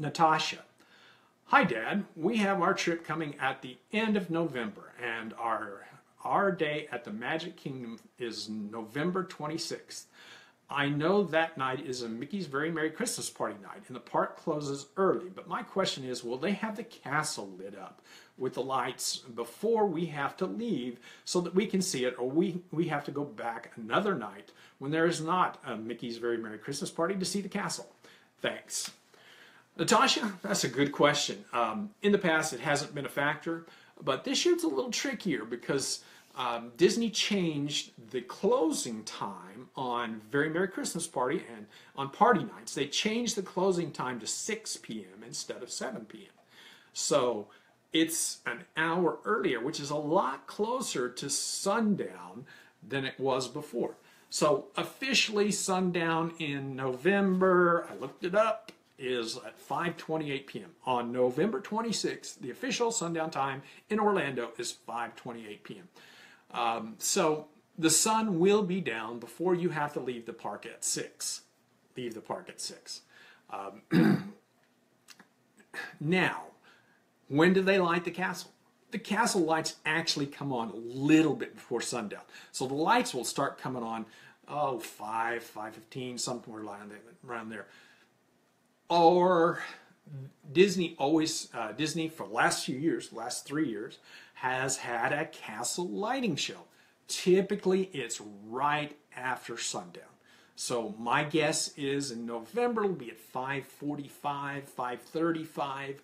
Natasha. Hi Dad, we have our trip coming at the end of November and our day at the Magic Kingdom is November 26th. I know that night is a Mickey's Very Merry Christmas Party night and the park closes early, but my question is, will they have the castle lit up with the lights before we have to leave so that we can see it, or we have to go back another night when there is not a Mickey's Very Merry Christmas Party to see the castle? Thanks. Natasha, that's a good question. In the past, it hasn't been a factor, but this year it's a little trickier because Disney changed the closing time on Very Merry Christmas Party and on party nights. They changed the closing time to 6 p.m. instead of 7 p.m. So it's an hour earlier, which is a lot closer to sundown than it was before. So officially sundown in November, I looked it up, is at 5:28 p.m. On November 26th, the official sundown time in Orlando is 5:28 p.m. So the sun will be down before you have to leave the park at 6. Leave the park at 6. Now, when do they light the castle? The castle lights actually come on a little bit before sundown. So the lights will start coming on, 5:15, somewhere around there. Or Disney for the last few years, last 3 years, has had a castle lighting show. Typically, it's right after sundown. So my guess is in November it'll be at 5:45, 5:35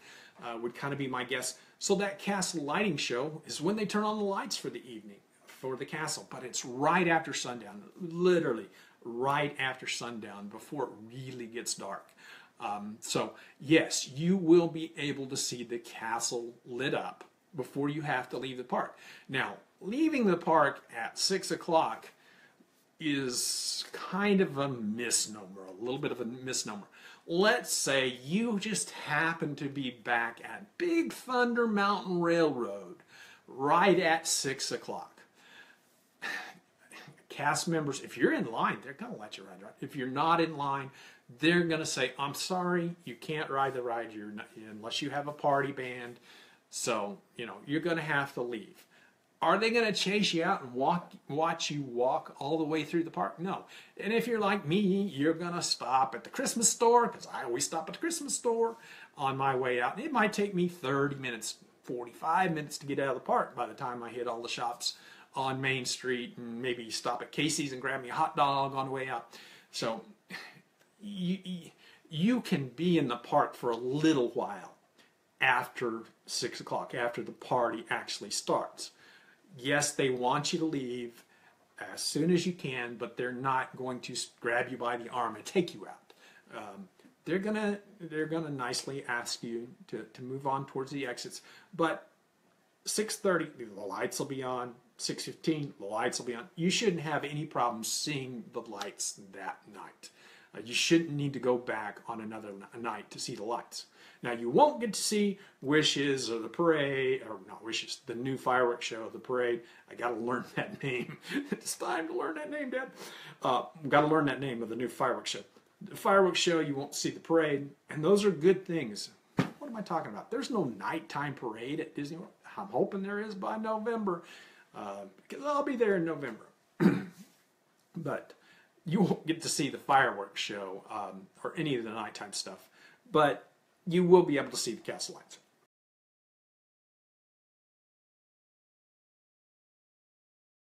would kind of be my guess. So that castle lighting show is when they turn on the lights for the evening for the castle, but it's right after sundown, literally right after sundown before it really gets dark. So yes, you will be able to see the castle lit up before you have to leave the park. Now, leaving the park at 6 o'clock is kind of a misnomer, a little bit of a misnomer. Let's say you just happen to be back at Big Thunder Mountain Railroad right at 6 o'clock. Cast members, if you're in line, they're going to let you ride. If you're not in line, they're going to say, I'm sorry, you can't ride the ride unless you have a party band. So, you're going to have to leave. Are they going to chase you out and watch you walk all the way through the park? No. And if you're like me, you're going to stop at the Christmas store, because I always stop at the Christmas store on my way out. It might take me 30 minutes, 45 minutes to get out of the park by the time I hit all the shops on Main Street, and maybe stop at Casey's and grab me a hot dog on the way out. So you can be in the park for a little while after 6 o'clock, after the party actually starts. Yes, they want you to leave as soon as you can, but they're not going to grab you by the arm and take you out. They're gonna nicely ask you to move on towards the exits. But 6:30, the lights will be on. 6:15, the lights will be on. You shouldn't have any problem seeing the lights that night. You shouldn't need to go back on another night to see the lights. Now, you won't get to see Wishes or the parade, or not Wishes, the new fireworks show, the parade. I got to learn that name. It's time to learn that name, Dad. Got to learn that name of the new fireworks show. The fireworks show, you won't see the parade, and those are good things. What am I talking about? There's no nighttime parade at Disney World. I'm hoping there is by November, because I'll be there in November. But you won't get to see the fireworks show or any of the nighttime stuff, but you will be able to see the castle lights.